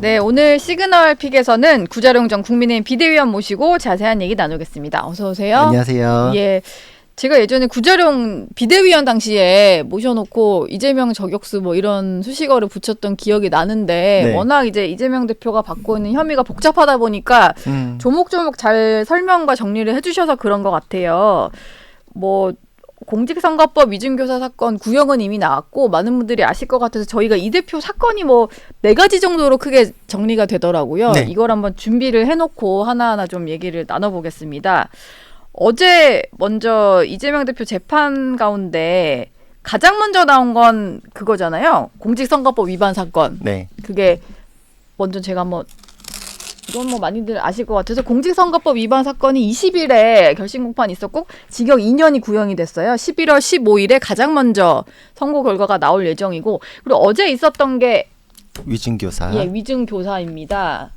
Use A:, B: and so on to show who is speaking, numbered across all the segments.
A: 네, 오늘 시그널 픽에서는 구자룡 전 국민의힘 비대위원 모시고 자세한 얘기 나누겠습니다. 어서 오세요.
B: 안녕하세요.
A: 예, 제가 예전에 구자룡 비대위원 당시에 모셔놓고 이재명 저격수 뭐 이런 수식어를 붙였던 기억이 나는데
B: 네.
A: 워낙 이제 이재명 대표가 받고 있는 혐의가 복잡하다 보니까 조목조목 잘 설명과 정리를 해주셔서 그런 것 같아요. 뭐 공직선거법 위증교사 사건 구형은 이미 나왔고 많은 분들이 아실 것 같아서 저희가 이 대표 사건이 뭐 4가지 정도로 크게 정리가 되더라고요.
B: 네.
A: 이걸 한번 준비를 해놓고 하나하나 좀 얘기를 나눠보겠습니다. 어제 먼저 이재명 대표 재판 가운데 가장 먼저 나온 건 그거잖아요. 공직선거법 위반 사건.
B: 네.
A: 그게 먼저 제가 한번 이건 뭐 많이들 아실 것 같아서 공직선거법 위반 사건이 20일에 결심 공판이 있었고 징역 2년이 구형이 됐어요. 11월 15일에 가장 먼저 선고 결과가 나올 예정이고 그리고 어제 있었던 게
B: 위증교사.
A: 예, 위증교사입니다.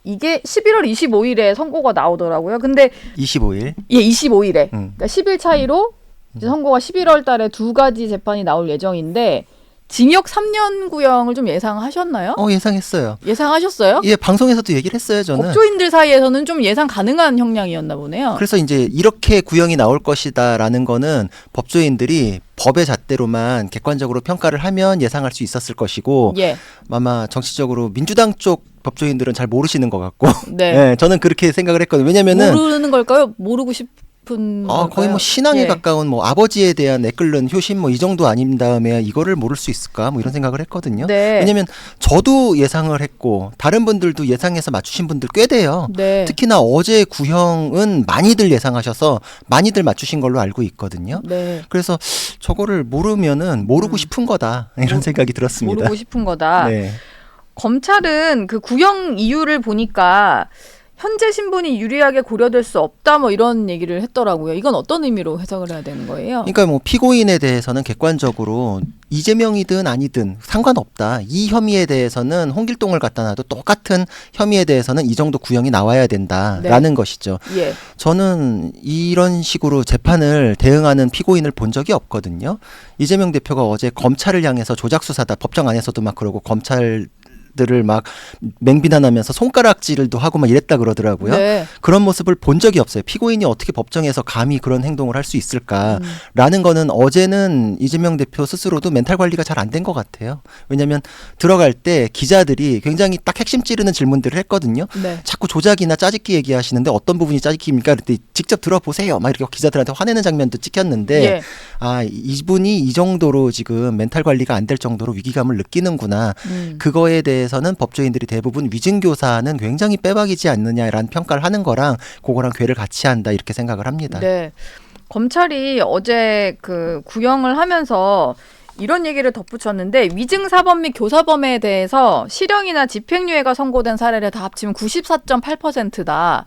A: 이게 11월 25일에 선고가 나오더라고요. 근데
B: 25일.
A: 예, 25일에.
B: 음.
A: 그러니까 10일 차이로 이제 선고가 11월 달에 2가지 재판이 나올 예정인데 징역 3년 구형을 좀 예상하셨나요?
B: 예상했어요.
A: 예상하셨어요?
B: 예, 방송에서도 얘기를 했어요, 저는.
A: 법조인들 사이에서는 좀 예상 가능한 형량이었나 보네요.
B: 그래서 이제 이렇게 구형이 나올 것이다라는 거는 법조인들이 법의 잣대로만 객관적으로 평가를 하면 예상할 수 있었을 것이고
A: 예.
B: 아마 정치적으로 민주당 쪽 법조인들은 잘 모르시는 것 같고
A: 네.
B: 예, 저는 그렇게 생각을 했거든요. 왜냐면은
A: 모르는 걸까요? 모르고 싶은 걸까요?
B: 거의 뭐 신앙에
A: 예.
B: 가까운 뭐 아버지에 대한 애끓는 효심 뭐 이 정도 아닌 다음에 이거를 모를 수 있을까 뭐 이런 생각을 했거든요.
A: 네.
B: 왜냐면 저도 예상을 했고 다른 분들도 예상해서 맞추신 분들 꽤 돼요.
A: 네.
B: 특히나 어제 구형은 많이들 예상하셔서 많이들 맞추신 걸로 알고 있거든요.
A: 네.
B: 그래서 저거를 모르면은 모르고 싶은 거다 이런 생각이 들었습니다.
A: 모르고 싶은 거다.
B: 네.
A: 검찰은 그 구형 이유를 보니까 현재 신분이 유리하게 고려될 수 없다 뭐 이런 얘기를 했더라고요. 이건 어떤 의미로 해석을 해야 되는 거예요?
B: 그러니까 뭐 피고인에 대해서는 객관적으로 이재명이든 아니든 상관없다. 이 혐의에 대해서는 홍길동을 갖다 놔도 똑같은 혐의에 대해서는 이 정도 구형이 나와야 된다라는 것이죠.
A: 예. 저는
B: 이런 식으로 재판을 대응하는 피고인을 본 적이 없거든요. 이재명 대표가 어제 검찰을 향해서 조작수사다. 법정 안에서도 막 그러고 검찰 들을 막 맹비난하면서 손가락질도 하고 막 이랬다 그러더라고요.
A: 네.
B: 그런 모습을 본 적이 없어요. 피고인이 어떻게 법정에서 감히 그런 행동을 할 수 있을까라는 거는 어제는 이재명 대표 스스로도 멘탈 관리가 잘 안 된 것 같아요. 왜냐하면 들어갈 때 기자들이 굉장히 딱 핵심 찌르는 질문들을 했거든요.
A: 네.
B: 자꾸 조작이나 짜집기 얘기하시는데 어떤 부분이 짜집기입니까? 그랬더니 직접 들어보세요. 막 이렇게 기자들한테 화내는 장면도 찍혔는데
A: 예.
B: 이분이 이 정도로 지금 멘탈 관리가 안 될 정도로 위기감을 느끼는구나. 그거에 대해서는 법조인들이 대부분 위증교사는 굉장히 빼박이지 않느냐라는 평가를 하는 거랑 그거랑 괴를 같이 한다 이렇게 생각을 합니다.
A: 네. 검찰이 어제 그 구형을 하면서 이런 얘기를 덧붙였는데 위증사범 및 교사범에 대해서 실형이나 집행유예가 선고된 사례를 다 합치면 94.8%다.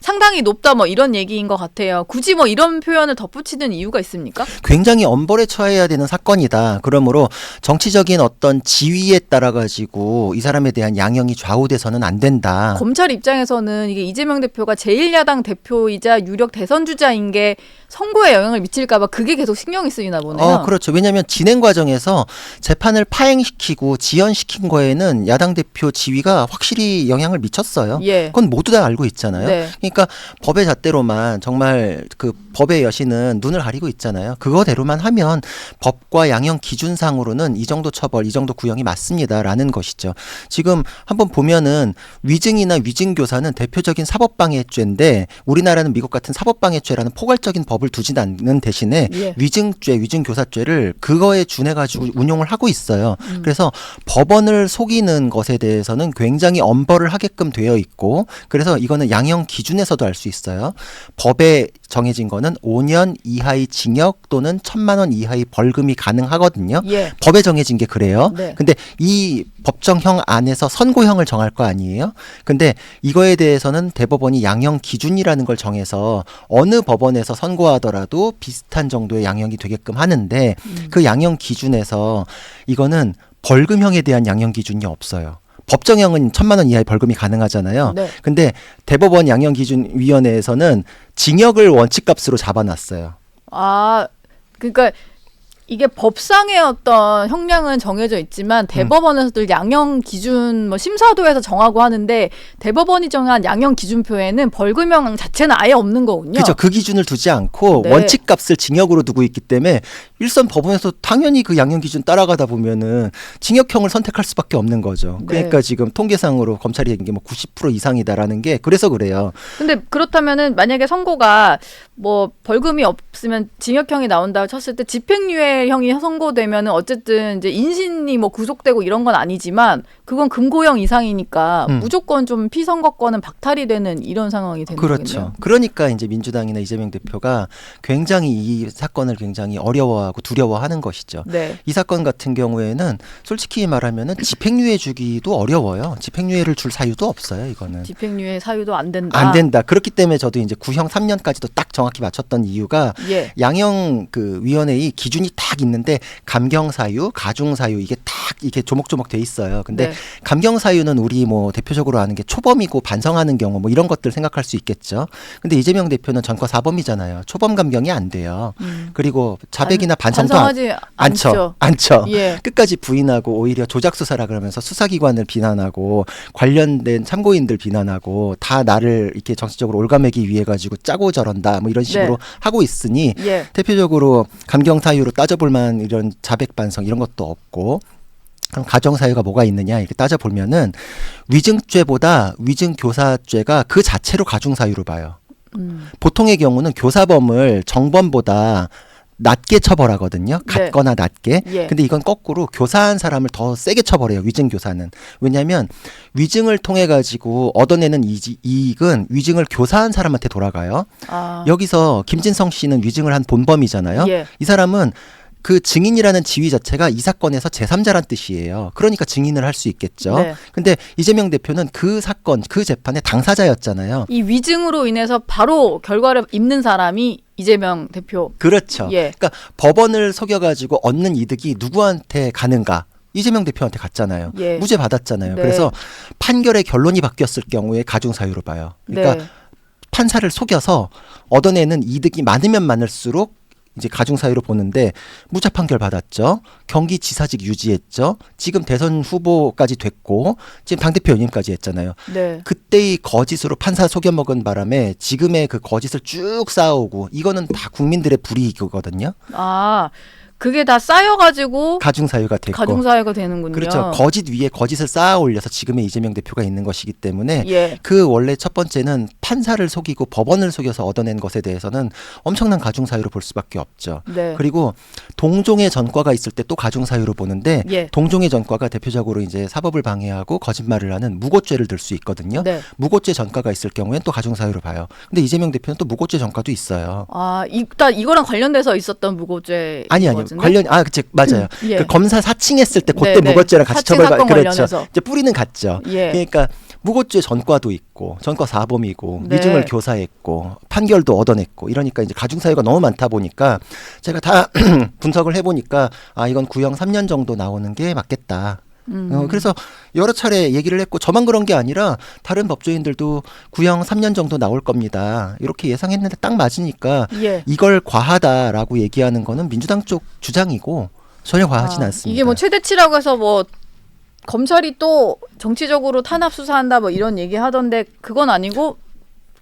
A: 상당히 높다 뭐 이런 얘기인 것 같아요. 굳이 뭐 이런 표현을 덧붙이는 이유가 있습니까?
B: 굉장히 엄벌에 처해야 되는 사건이다. 그러므로 정치적인 어떤 지위에 따라 가지고 이 사람에 대한 양형이 좌우돼서는 안 된다.
A: 검찰 입장에서는 이게 이재명 대표가 제1야당 대표이자 유력 대선 주자인 게 선거에 영향을 미칠까 봐 그게 계속 신경이 쓰이나 보네요.
B: 그렇죠. 왜냐하면 진행 과정에서 재판을 파행시키고 지연시킨 거에는 야당 대표 지위가 확실히 영향을 미쳤어요.
A: 예.
B: 그건 모두 다 알고 있잖아요.
A: 네.
B: 그러니까 법의 잣대로만 정말 그 법의 여신은 눈을 가리고 있잖아요. 그거대로만 하면 법과 양형 기준상으로는 이 정도 처벌, 이 정도 구형이 맞습니다라는 것이죠. 지금 한번 보면은 위증이나 위증교사는 대표적인 사법방해죄인데 우리나라는 미국 같은 사법방해죄라는 포괄적인 법을 두지 않는 대신에
A: 예.
B: 위증죄, 위증교사죄를 그거에 준해가지고 운용을 하고 있어요. 그래서 법원을 속이는 것에 대해서는 굉장히 엄벌을 하게끔 되어 있고 그래서 이거는 양형 기준에서도 알 수 있어요. 법에 정해진 거는 5년 이하의 징역 또는 1,000만 원 이하의 벌금이 가능하거든요.
A: 예.
B: 법에 정해진 게 그래요.
A: 네.
B: 근데 이 법정형 안에서 선고형을 정할 거 아니에요? 근데 이거에 대해서는 대법원이 양형 기준이라는 걸 정해서 어느 법원에서 선고하더라도 비슷한 정도의 양형이 되게끔 하는데 그 양형 기준에서 이거는 벌금형에 대한 양형 기준이 없어요. 법정형은 1,000만 원 이하의 벌금이 가능하잖아요.
A: 네.
B: 근데 대법원 양형기준위원회에서는 징역을 원칙값으로 잡아놨어요.
A: 그러니까 이게 법상의 어떤 형량은 정해져 있지만 대법원에서도 양형 기준 뭐 심사도에서 정하고 하는데 대법원이 정한 양형 기준표에는 벌금형 자체는 아예 없는 거군요.
B: 그죠. 그 기준을 두지 않고
A: 네.
B: 원칙값을 징역으로 두고 있기 때문에 일선 법원에서 당연히 그 양형 기준 따라가다 보면은 징역형을 선택할 수밖에 없는 거죠.
A: 네.
B: 그러니까 지금 통계상으로 검찰이 얘기한 게 뭐 90% 이상이다라는 게 그래서 그래요.
A: 근데 그렇다면은 만약에 선고가 뭐 벌금이 없으면 징역형이 나온다고 쳤을 때 집행유예형이 선고되면은 어쨌든 이제 인신이 뭐 구속되고 이런 건 아니지만 그건 금고형 이상이니까 무조건 좀 피선거권은 박탈이 되는 이런 상황이 되는
B: 그렇죠.
A: 거겠네요.
B: 그러니까 이제 민주당이나 이재명 대표가 굉장히 이 사건을 굉장히 어려워하고 두려워하는 것이죠.
A: 네.
B: 이 사건 같은 경우에는 솔직히 말하면은 집행유예 주기도 어려워요. 집행유예를 줄 사유도 없어요. 이거는.
A: 집행유예 사유도 안 된다.
B: 안 된다. 그렇기 때문에 저도 이제 구형 3년까지도 딱 정확히 맞췄던 이유가
A: 예.
B: 양형 그 위원회의 기준이 딱 있는데 감경 사유, 가중 사유 이게 딱 이게 조목조목 돼 있어요. 근데
A: 네.
B: 감경 사유는 우리 뭐 대표적으로 아는 게 초범이고 반성하는 경우 뭐 이런 것들 생각할 수 있겠죠. 근데 이재명 대표는 전과 4범이잖아요. 초범 감경이 안 돼요. 그리고 자백이나 반성도
A: 반성하지
B: 않죠.
A: 예.
B: 끝까지 부인하고 오히려 조작 수사라 그러면서 수사기관을 비난하고 관련된 참고인들 비난하고 다 나를 이렇게 정치적으로 올가매기 위해 가지고 짜고 저런다 뭐 이런 식으로
A: 네.
B: 하고 있으니
A: 예.
B: 대표적으로 감경 사유로 따져볼 만한 이런 자백 반성 이런 것도 없고 그럼 가정 사유가 뭐가 있느냐 이렇게 따져보면은 위증죄보다 위증교사죄가 그 자체로 가중 사유로 봐요. 보통의 경우는 교사범을 정범보다 낮게 처벌하거든요. 같거나 낮게.
A: 예.
B: 근데 이건 거꾸로 교사한 사람을 더 세게 처벌해요. 위증교사는. 왜냐하면 위증을 통해 가지고 얻어내는 이익은 위증을 교사한 사람한테 돌아가요.
A: 아.
B: 여기서 김진성 씨는 위증을 한 본범이잖아요.
A: 예.
B: 이 사람은 그 증인이라는 지위 자체가 이 사건에서 제3자란 뜻이에요. 그러니까 증인을 할 수 있겠죠.
A: 네.
B: 근데 이재명 대표는 그 사건, 그 재판의 당사자였잖아요.
A: 이 위증으로 인해서 바로 결과를 입는 사람이 이재명 대표.
B: 그렇죠.
A: 예.
B: 그러니까 법원을 속여가지고 얻는 이득이 누구한테 가는가? 이재명 대표한테 갔잖아요.
A: 예.
B: 무죄 받았잖아요.
A: 네.
B: 그래서 판결의 결론이 바뀌었을 경우에 가중 사유로 봐요. 그러니까
A: 네.
B: 판사를 속여서 얻어내는 이득이 많으면 많을수록 이제 가중 사유로 보는데 무죄 판결 받았죠. 경기지사직 유지했죠. 지금 대선 후보까지 됐고 지금 당대표 연임까지 했잖아요.
A: 네.
B: 그때의 거짓으로 판사 속여먹은 바람에 지금의 그 거짓을 쭉 쌓아오고 이거는 다 국민들의 불이익이거든요.
A: 아, 그게 다 쌓여가지고
B: 가중 사유가 됐고.
A: 가중사유가 되는군요.
B: 그렇죠. 거짓 위에 거짓을 쌓아 올려서 지금의 이재명 대표가 있는 것이기 때문에
A: 예.
B: 그 원래 첫 번째는 판사를 속이고 법원을 속여서 얻어낸 것에 대해서는 엄청난 가중 사유로 볼 수밖에 없죠.
A: 네.
B: 그리고 동종의 전과가 있을 때 또 가중 사유로 보는데
A: 예.
B: 동종의 전과가 대표적으로 이제 사법을 방해하고 거짓말을 하는 무고죄를 들 수 있거든요.
A: 네.
B: 무고죄 전과가 있을 경우엔 또 가중 사유로 봐요. 근데 이재명 대표는 또 무고죄 전과도 있어요.
A: 아, 일단 이거랑 관련돼서 있었던 무고죄.
B: 아니요. 관련 그치 맞아요.
A: 예.
B: 그 검사 사칭했을 때 그때
A: 네, 네.
B: 무고죄랑 같이
A: 사칭
B: 처벌받
A: 사건
B: 그렇죠.
A: 관련해서.
B: 이제 뿌리는 같죠.
A: 예.
B: 그러니까 무고죄 전과도 있고 전과 4범이고
A: 네.
B: 위증을 교사했고 판결도 얻어냈고 이러니까 이제 가중 사유가 너무 많다 보니까 제가 다 분석을 해보니까 아 이건 구형 3년 정도 나오는 게 맞겠다. 그래서 여러 차례 얘기를 했고 저만 그런 게 아니라 다른 법조인들도 구형 3년 정도 나올 겁니다. 이렇게 예상했는데 딱 맞으니까
A: 예.
B: 이걸 과하다라고 얘기하는 거는 민주당 쪽 주장이고 전혀 과하진 않습니다.
A: 이게 뭐 최대치라고 해서 뭐 검찰이 또 정치적으로 탄압 수사한다 뭐 이런 얘기 하던데 그건 아니고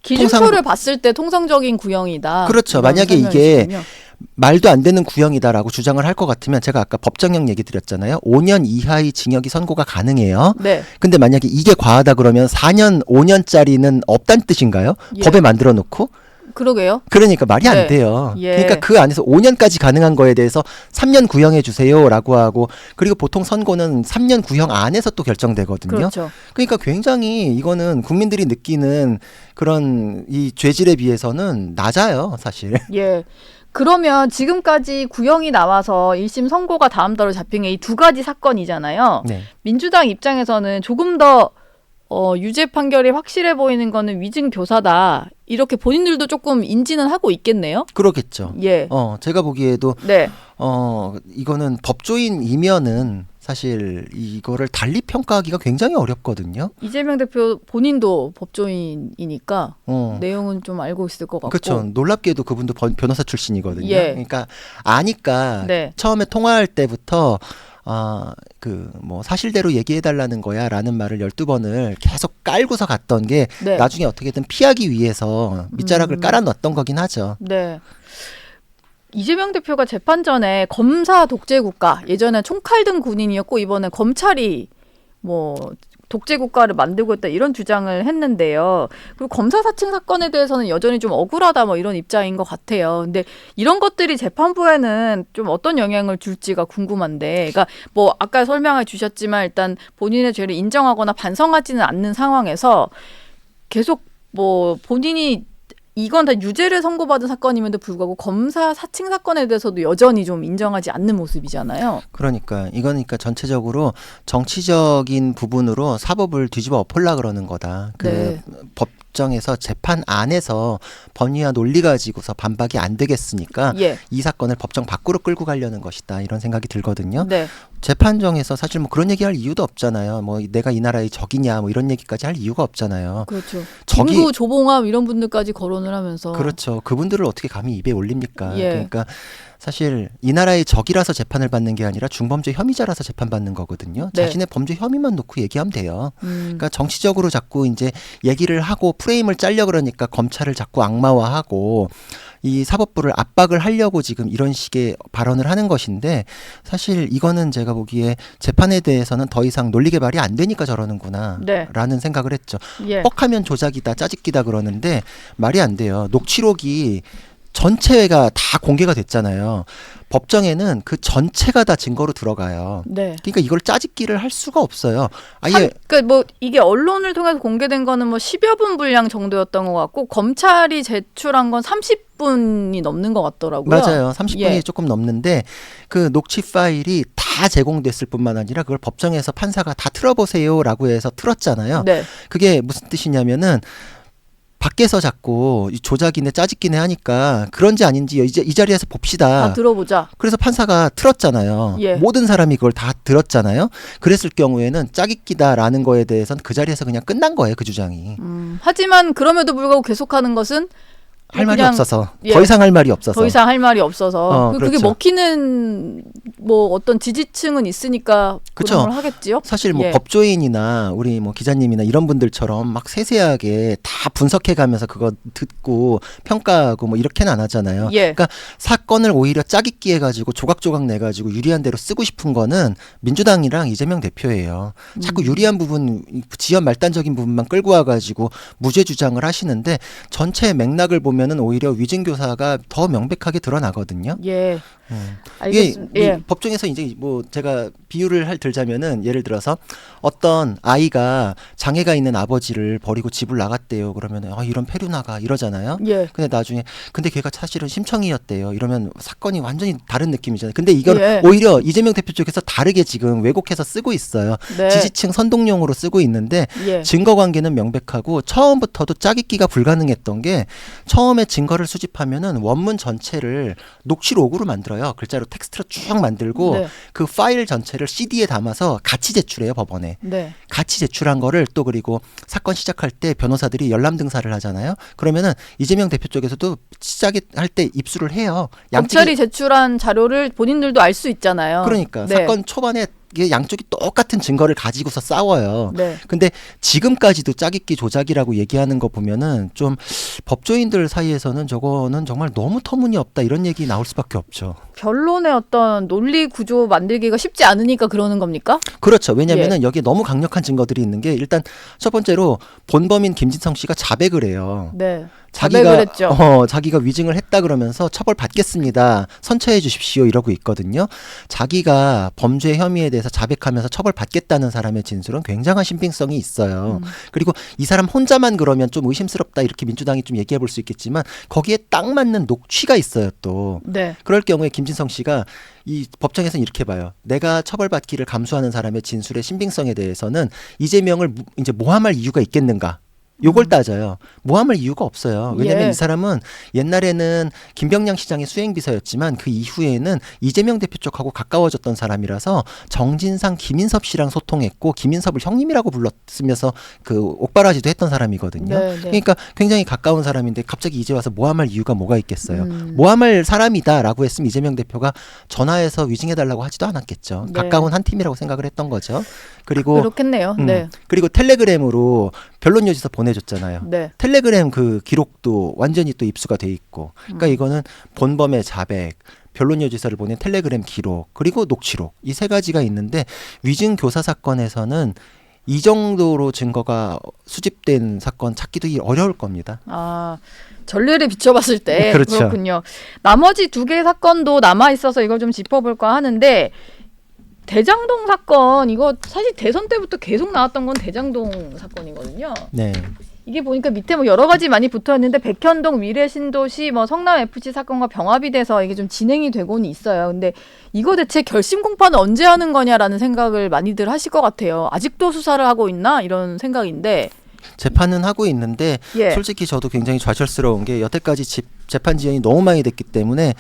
A: 기준표를 봤을 때 통상적인 구형이다.
B: 그렇죠.
A: 이런
B: 만약에 이게
A: 설명이시군요.
B: 말도 안 되는 구형이다라고 주장을 할 것 같으면 제가 아까 법정형 얘기 드렸잖아요. 5년 이하의 징역이 선고가 가능해요.
A: 네.
B: 근데 만약에 이게 과하다 그러면 4년, 5년짜리는 없다는 뜻인가요?
A: 예.
B: 법에 만들어 놓고?
A: 그러게요.
B: 그러니까 말이
A: 네.
B: 안 돼요.
A: 예.
B: 그러니까 그 안에서 5년까지 가능한 거에 대해서 3년 구형해 주세요라고 하고 그리고 보통 선고는 3년 구형 안에서 또 결정되거든요.
A: 그렇죠.
B: 그러니까 굉장히 이거는 국민들이 느끼는 그런 이 죄질에 비해서는 낮아요, 사실.
A: 예. 그러면 지금까지 구형이 나와서 1심 선고가 다음 달로 잡힌 게 이 두 가지 사건이잖아요.
B: 네.
A: 민주당 입장에서는 조금 더 유죄 판결이 확실해 보이는 거는 위증 교사다. 이렇게 본인들도 조금 인지는 하고 있겠네요.
B: 그러겠죠.
A: 예.
B: 제가 보기에도
A: 네.
B: 이거는 법조인이면은 사실 이거를 달리 평가하기가 굉장히 어렵거든요.
A: 이재명 대표 본인도 법조인이니까
B: 어.
A: 내용은 좀 알고 있을 것 같고.
B: 그렇죠. 놀랍게도 그분도 변호사 출신이거든요.
A: 예.
B: 그러니까 아니까
A: 네.
B: 처음에 통화할 때부터 그 뭐 사실대로 얘기해 달라는 거야라는 말을 12번을 계속 깔고서 갔던 게
A: 네.
B: 나중에 어떻게든 피하기 위해서 밑자락을 깔아 넣었던 거긴 하죠.
A: 네. 이재명 대표가 재판 전에 검사 독재 국가, 예전에 총칼 든 군인이었고 이번에 검찰이 뭐 독재 국가를 만들고 있다 이런 주장을 했는데요. 그리고 검사 사칭 사건에 대해서는 여전히 좀 억울하다 뭐 이런 입장인 것 같아요. 근데 이런 것들이 재판부에는 좀 어떤 영향을 줄지가 궁금한데, 그러니까 뭐 아까 설명해 주셨지만 일단 본인의 죄를 인정하거나 반성하지는 않는 상황에서 계속 뭐 본인이 이건 다 유죄를 선고받은 사건임에도 불구하고 검사 사칭 사건에 대해서도 여전히 좀 인정하지 않는 모습이잖아요.
B: 그러니까 전체적으로 정치적인 부분으로 사법을 뒤집어 엎으려 그러는 거다. 그
A: 네.
B: 법정에서 재판 안에서 법리와 논리 가지고서 반박이 안 되겠으니까
A: 예.
B: 이 사건을 법정 밖으로 끌고 가려는 것이다. 이런 생각이 들거든요.
A: 네.
B: 재판정에서 사실 뭐 그런 얘기할 이유도 없잖아요. 뭐 내가 이 나라의 적이냐 뭐 이런 얘기까지 할 이유가 없잖아요.
A: 그렇죠.
B: 적이-
A: 김구, 조봉암 이런 분들까지 거론을 하면서.
B: 그렇죠. 그분들을 어떻게 감히 입에 올립니까?
A: 예.
B: 그러니까 사실 이 나라의 적이라서 재판을 받는 게 아니라 중범죄 혐의자라서 재판받는 거거든요.
A: 네.
B: 자신의 범죄 혐의만 놓고 얘기하면 돼요.
A: 음.
B: 그러니까 정치적으로 자꾸 이제 얘기를 하고 프레임을 짜려 그러니까 검찰을 자꾸 악마화하고 이 사법부를 압박을 하려고 지금 이런 식의 발언을 하는 것인데, 사실 이거는 제가 보기에 재판에 대해서는 더 이상 논리 개발이 안 되니까 저러는구나
A: 네.
B: 라는 생각을 했죠.
A: 예.
B: 뻑하면 조작이다 짜집기다 그러는데 말이 안 돼요. 녹취록이 전체가 다 공개가 됐잖아요. 법정에는 그 전체가 다 증거로 들어가요.
A: 네.
B: 그러니까 이걸 짜집기를 할 수가 없어요. 아예
A: 그러니까 뭐 이게 언론을 통해서 공개된 거는 뭐 10여 분 분량 정도였던 것 같고 검찰이 제출한 건 30분이 넘는 것 같더라고요.
B: 맞아요. 30분이
A: 예.
B: 조금 넘는데 그 녹취 파일이 다 제공됐을 뿐만 아니라 그걸 법정에서 판사가 다 틀어보세요라고 해서 틀었잖아요.
A: 네.
B: 그게 무슨 뜻이냐면은 밖에서 자꾸 이 조작이네 짜집기네 하니까 그런지 아닌지 이제 이 자리에서 봅시다.
A: 다 들어보자.
B: 그래서 판사가 틀었잖아요.
A: 예.
B: 모든 사람이 그걸 다 들었잖아요. 그랬을 경우에는 짜깁기다라는 거에 대해서는 그 자리에서 그냥 끝난 거예요. 그 주장이.
A: 하지만 그럼에도 불구하고 계속하는 것은
B: 할 말이
A: 그냥,
B: 없어서.
A: 예.
B: 더 이상 할 말이 없어서.
A: 더 이상 할 말이 없어서 그게
B: 그렇죠.
A: 먹히는 뭐 어떤 지지층은 있으니까
B: 그쵸.
A: 그런 걸 하겠지요.
B: 사실 뭐
A: 예.
B: 법조인이나 우리 뭐 기자님이나 이런 분들처럼 막 세세하게 다 분석해 가면서 그거 듣고 평가하고 뭐 이렇게는 안 하잖아요.
A: 예.
B: 그러니까 사건을 오히려 짜깁기 해가지고 조각조각 내가지고 유리한 대로 쓰고 싶은 거는 민주당이랑 이재명 대표예요. 자꾸 유리한 부분, 지연 말단적인 부분만 끌고 와가지고 무죄 주장을 하시는데 전체 맥락을 보면은 오히려 위증교사가 더 명백하게 드러나거든요.
A: 예.
B: 이게
A: 알겠습니다. 예.
B: 법정에서 이제 뭐 제가 비유를 들자면은 예를 들어서 어떤 아이가 장애가 있는 아버지를 버리고 집을 나갔대요. 그러면 이런 페루나가 이러잖아요.
A: 예.
B: 근데 나중에 근데 걔가 사실은 심청이었대요. 이러면 사건이 완전히 다른 느낌이잖아요. 근데 이걸
A: 예.
B: 오히려 이재명 대표 쪽에서 다르게 지금 왜곡해서 쓰고 있어요.
A: 네.
B: 지지층 선동용으로 쓰고 있는데
A: 예.
B: 증거 관계는 명백하고 처음부터도 짜깁기가 불가능했던 게 처음에 증거를 수집하면은 원문 전체를 녹취록으로 만들어요. 글자로 텍스트로 쭉 만들고
A: 네.
B: 그 파일 전체를 CD에 담아서 같이 제출해요, 법원에.
A: 네.
B: 같이 제출한 거를 또 그리고 사건 시작할 때 변호사들이 열람 등사를 하잖아요. 그러면은 이재명 대표 쪽에서도 시작할 때 입수를 해요.
A: 검찰이 제출한 자료를 본인들도 알 수 있잖아요.
B: 그러니까
A: 네.
B: 사건 초반에 이게 양쪽이 똑같은 증거를 가지고서 싸워요.
A: 네.
B: 근데 지금까지도 짜깁기 조작이라고 얘기하는 거 보면은 좀 법조인들 사이에서는 저거는 정말 너무 터무니없다 이런 얘기 나올 수밖에 없죠.
A: 변론의 어떤 논리 구조 만들기가 쉽지 않으니까 그러는 겁니까?
B: 그렇죠. 왜냐면은 여기에 너무 강력한 증거들이 있는 게 일단 첫 번째로 본범인 김진성 씨가 자백을 해요.
A: 네. 자백을 했죠.
B: 자기가 위증을 했다 그러면서 처벌 받겠습니다. 선처해 주십시오. 이러고 있거든요. 자기가 범죄 혐의에 대해서 자백하면서 처벌 받겠다는 사람의 진술은 굉장한 신빙성이 있어요. 그리고 이 사람 혼자만 그러면 좀 의심스럽다 이렇게 민주당이 좀 얘기해 볼 수 있겠지만 거기에 딱 맞는 녹취가 있어요 또.
A: 네.
B: 그럴 경우에 김진성 씨가 이 법정에서는 이렇게 봐요. 내가 처벌받기를 감수하는 사람의 진술의 신빙성에 대해서는 이재명을 이제 모함할 이유가 있겠는가? 요걸 따져요. 모함할 이유가 없어요. 왜냐면
A: 예.
B: 이 사람은 옛날에는 김병량 시장의 수행비서였지만 그 이후에는 이재명 대표 쪽하고 가까워졌던 사람이라서 정진상, 김인섭 씨랑 소통했고 김인섭을 형님이라고 불렀으면서 그 옥바라지도 했던 사람이거든요.
A: 네, 네.
B: 그러니까 굉장히 가까운 사람인데 갑자기 이제 와서 모함할 이유가 뭐가 있겠어요.
A: 음.
B: 모함할 사람이다라고 했으면 이재명 대표가 전화해서 위증해달라고 하지도 않았겠죠.
A: 네.
B: 가까운 한 팀이라고 생각을 했던 거죠. 그리고
A: 그렇겠네요. 네.
B: 그리고 텔레그램으로 변론 요지서 보내줬잖아요.
A: 네.
B: 텔레그램 그 기록도 완전히 또 입수가 돼 있고, 그러니까 이거는 본범의 자백, 변론 요지서를 보낸 텔레그램 기록, 그리고 녹취록 이 세 가지가 있는데 위증 교사 사건에서는 이 정도로 증거가 수집된 사건 찾기도 어려울 겁니다.
A: 아, 전례를 비춰봤을 때
B: 그렇죠.
A: 그렇군요. 나머지 두 개의 사건도 남아 있어서 이걸 좀 짚어볼까 하는데 대장동 사건 이거 사실 대선 때부터 계속 나왔던 건 대장동 사건이거든요.
B: 네.
A: 이게 보니까 밑에 뭐 여러 가지 많이 붙어 있는데 백현동 미래신도시 뭐 성남 FC 사건과 병합이 돼서 이게 좀 진행이 되고는 있어요. 근데 이거 대체 결심 공판은 언제 하는 거냐라는 생각을 많이들 하실 것 같아요. 아직도 수사를 하고 있나 이런 생각인데.
B: 재판은 하고 있는데
A: 예.
B: 솔직히 저도 굉장히 좌절스러운 게 여태까지 재판 지연이 너무 많이 됐기 때문에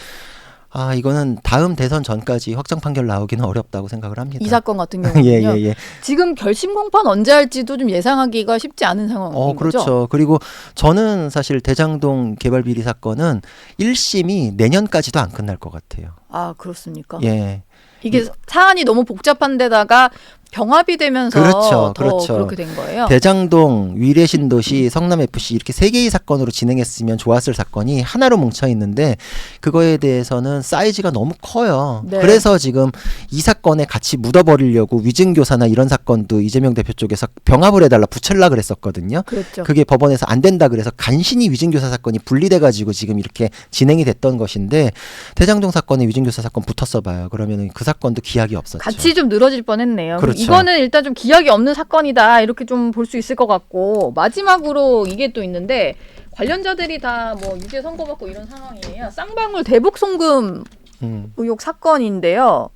B: 이거는 다음 대선 전까지 확정 판결 나오기는 어렵다고 생각을 합니다.
A: 이 사건 같은 경우는요.
B: 예.
A: 지금 결심 공판 언제 할지도 좀 예상하기가 쉽지 않은 상황인
B: 그렇죠.
A: 거죠.
B: 그리고 저는 사실 대장동 개발 비리 사건은 1심이 내년까지도 안 끝날 것 같아요.
A: 아, 그렇습니까?
B: 예.
A: 이게 사안이 너무 복잡한 데다가 병합이 되면서
B: 그렇죠,
A: 더
B: 그렇죠.
A: 그렇게 된 거예요.
B: 대장동, 위례신도시, 성남FC 이렇게 세 개의 사건으로 진행했으면 좋았을 사건이 하나로 뭉쳐 있는데 그거에 대해서는 사이즈가 너무 커요.
A: 네.
B: 그래서 지금 이 사건에 같이 묻어버리려고 위증교사나 이런 사건도 이재명 대표 쪽에서 병합을 해달라 붙일라 그랬었거든요.
A: 그렇죠.
B: 그게 법원에서 안 된다 그래서 간신히 위증교사 사건이 분리돼가지고 지금 이렇게 진행이 됐던 것인데 대장동 사건에 위증교사 사건 붙었어 봐요. 그러면은 그 사건도 기약이 없었죠.
A: 같이 좀 늘어질 뻔했네요.
B: 그렇죠.
A: 이거는 일단 좀 기약이 없는 사건이다 이렇게 좀 볼 수 있을 것 같고 마지막으로 이게 또 있는데 관련자들이 다 뭐 유죄 선고받고 이런 상황이에요. 쌍방울 대북 송금 의혹 사건인데요.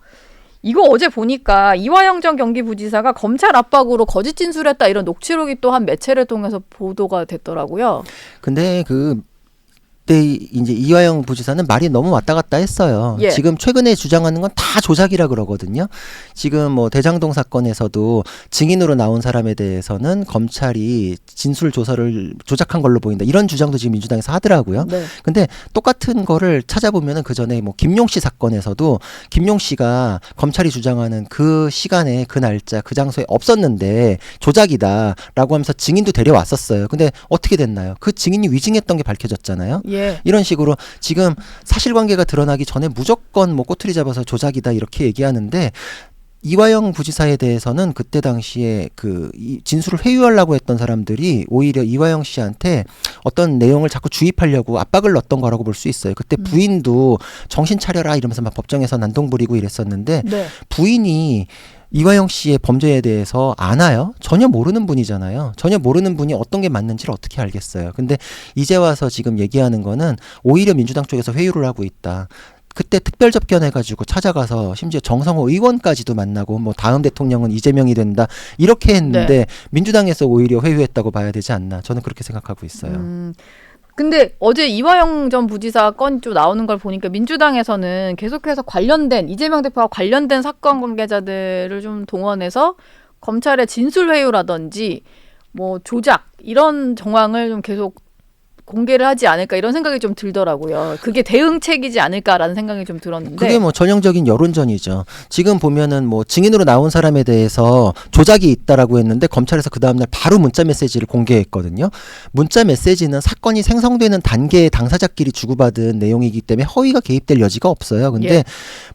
A: 이거 어제 보니까 이화영 전 경기부지사가 검찰 압박으로 거짓 진술했다 이런 녹취록이 또 한 매체를 통해서 보도가 됐더라고요.
B: 근데 그때 이제 이화영 부지사는 말이 너무 왔다 갔다 했어요.
A: 예.
B: 지금 최근에 주장하는 건 다 조작이라 그러거든요. 지금 뭐 대장동 사건에서도 증인으로 나온 사람에 대해서는 검찰이 진술 조서를 조작한 걸로 보인다. 이런 주장도 지금 민주당에서 하더라고요.
A: 네.
B: 근데 똑같은 거를 찾아보면은 그 전에 뭐 김용 씨 사건에서도 김용 씨가 검찰이 주장하는 그 시간에 그 날짜 그 장소에 없었는데 조작이다라고 하면서 증인도 데려왔었어요. 근데 어떻게 됐나요? 그 증인이 위증했던 게 밝혀졌잖아요.
A: 예.
B: 이런 식으로 지금 사실관계가 드러나기 전에 무조건 뭐 꼬투리 잡아서 조작이다 이렇게 얘기하는데 이화영 부지사에 대해서는 그때 당시에 이 진술을 회유하려고 했던 사람들이 오히려 이화영 씨한테 어떤 내용을 자꾸 주입하려고 압박을 넣었던 거라고 볼 수 있어요. 그때 부인도 정신 차려라 이러면서 막 법정에서 난동 부리고 이랬었는데
A: 네.
B: 부인이 이화영 씨의 범죄에 대해서 아나요? 전혀 모르는 분이잖아요. 전혀 모르는 분이 어떤 게 맞는지를 어떻게 알겠어요. 근데 이제 와서 지금 얘기하는 거는 오히려 민주당 쪽에서 회유를 하고 있다. 그때 특별 접견해가지고 찾아가서 심지어 정성호 의원까지도 만나고 뭐 다음 대통령은 이재명이 된다 이렇게 했는데
A: 네.
B: 민주당에서 오히려 회유했다고 봐야 되지 않나 저는 그렇게 생각하고 있어요.
A: 근데 어제 이화영 전 부지사 건 좀 나오는 걸 보니까 민주당에서는 계속해서 관련된 이재명 대표와 관련된 사건 관계자들을 좀 동원해서 검찰의 진술 회유라든지 뭐 조작 이런 정황을 좀 계속 공개를 하지 않을까 이런 생각이 좀 들더라고요. 그게 대응책이지 않을까라는 생각이 좀 들었는데.
B: 그게 뭐 전형적인 여론전이죠. 지금 보면은 뭐 증인으로 나온 사람에 대해서 조작이 있다라고 했는데 검찰에서 그 다음날 바로 문자 메시지를 공개했거든요. 문자 메시지는 사건이 생성되는 단계의 당사자끼리 주고받은 내용이기 때문에 허위가 개입될 여지가 없어요. 근데
A: 예.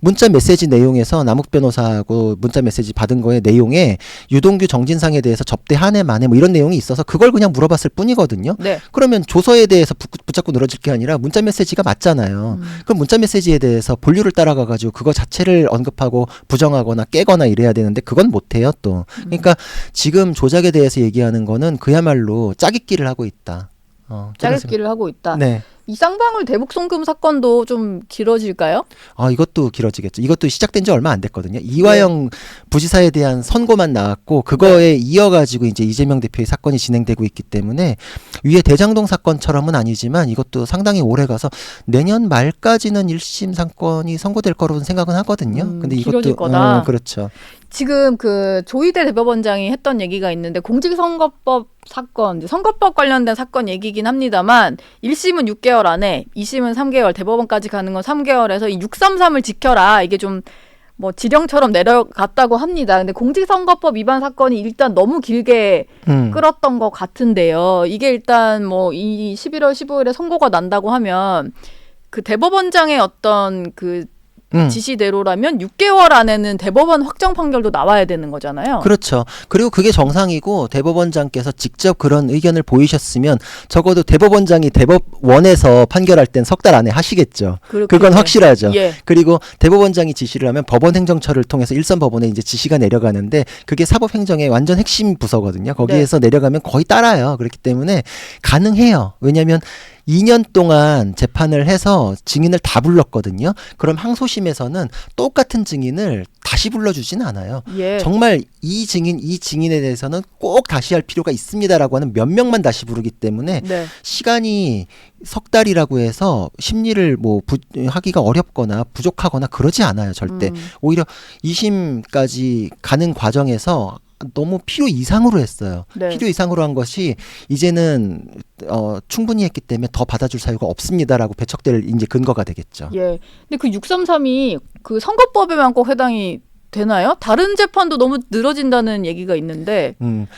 B: 문자 메시지 내용에서 남욱 변호사하고 문자 메시지 받은 거의 내용에 유동규 정진상에 대해서 접대 한 해 만에 뭐 이런 내용이 있어서 그걸 그냥 물어봤을 뿐이거든요.
A: 네.
B: 그러면 조서에 대해서 붙잡고 늘어질 게 아니라 문자 메시지가 맞잖아요. 그럼 문자 메시지에 대해서 본류를 따라가가지고 그거 자체를 언급하고 부정하거나 깨거나 이래야 되는데 그건 못해요 또. 그러니까 지금 조작에 대해서 얘기하는 거는 그야말로 짜깁기를 하고 있다.
A: 짜깁기를 하고 있다.
B: 네.
A: 이 쌍방울 대북 송금 사건도 좀 길어질까요?
B: 이것도 길어지겠죠. 이것도 시작된 지 얼마 안 됐거든요. 이화영 부지사에 대한 선고만 나왔고 그거에 이어가지고 이제 이재명 대표의 사건이 진행되고 있기 때문에 위에 대장동 사건처럼은 아니지만 이것도 상당히 오래 가서 내년 말까지는 1심 사건이 선고될 거로 생각은 하거든요. 근데 이것도
A: 길어질 거다.
B: 그렇죠.
A: 지금 그 조희대 대법원장이 했던 얘기가 있는데 공직선거법 사건, 이제 선거법 관련된 사건 얘기긴 합니다만 1심은 6개월 안에 2심은 3개월, 대법원까지 가는 건 3개월에서 이 633을 지켜라. 이게 좀 뭐 지령처럼 내려갔다고 합니다. 근데 공직선거법 위반 사건이 일단 너무 길게 끌었던 것 같은데요. 이게 일단 뭐 이 11월 15일에 선고가 난다고 하면 그 대법원장의 어떤 그 지시대로라면 6개월 안에는 대법원 확정 판결도 나와야 되는 거잖아요.
B: 그렇죠. 그리고 그게 정상이고 대법원장께서 직접 그런 의견을 보이셨으면 적어도 대법원장이 대법원에서 판결할 땐 석 달 안에 하시겠죠. 그건 확실하죠.
A: 예.
B: 그리고 대법원장이 지시를 하면 법원행정처를 통해서 일선 법원에 이제 지시가 내려가는데 그게 사법행정의 완전 핵심 부서거든요. 거기에서 내려가면 거의 따라요. 그렇기 때문에 가능해요. 왜냐하면 2년 동안 재판을 해서 증인을 다 불렀거든요. 그럼 항소심에서는 똑같은 증인을 다시 불러주지는 않아요.
A: 예.
B: 정말 이 증인에 대해서는 꼭 다시 할 필요가 있습니다라고 하는 몇 명만 다시 부르기 때문에
A: 네.
B: 시간이 석 달이라고 해서 심리를 뭐 하기가 어렵거나 부족하거나 그러지 않아요. 절대. 오히려 2심까지 가는 과정에서 너무 필요 이상으로 했어요.
A: 네.
B: 필요 이상으로 한 것이 이제는 충분히 했기 때문에 더 받아줄 사유가 없습니다라고 배척될 이제 근거가 되겠죠.
A: 예. 근데 그 633이 그 선거법에만 꼭 해당이 되나요? 다른 재판도 너무 늘어진다는 얘기가 있는데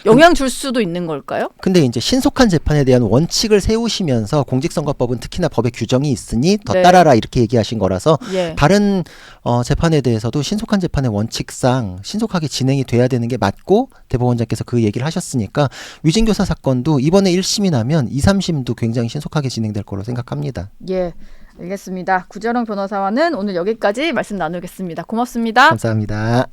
A: 영향 줄 수도 있는 걸까요?
B: 근데 이제 신속한 재판에 대한 원칙을 세우시면서 공직선거법은 특히나 법에 규정이 있으니 더 따라라 이렇게 얘기하신 거라서 다른 재판에 대해서도 신속한 재판의 원칙상 신속하게 진행이 돼야 되는 게 맞고 대법원장께서 그 얘기를 하셨으니까 위증교사 사건도 이번에 1심이 나면 2, 3심도 굉장히 신속하게 진행될 거로 생각합니다.
A: 예. 알겠습니다. 구재롱 변호사와는 오늘 여기까지 말씀 나누겠습니다. 고맙습니다.
B: 감사합니다.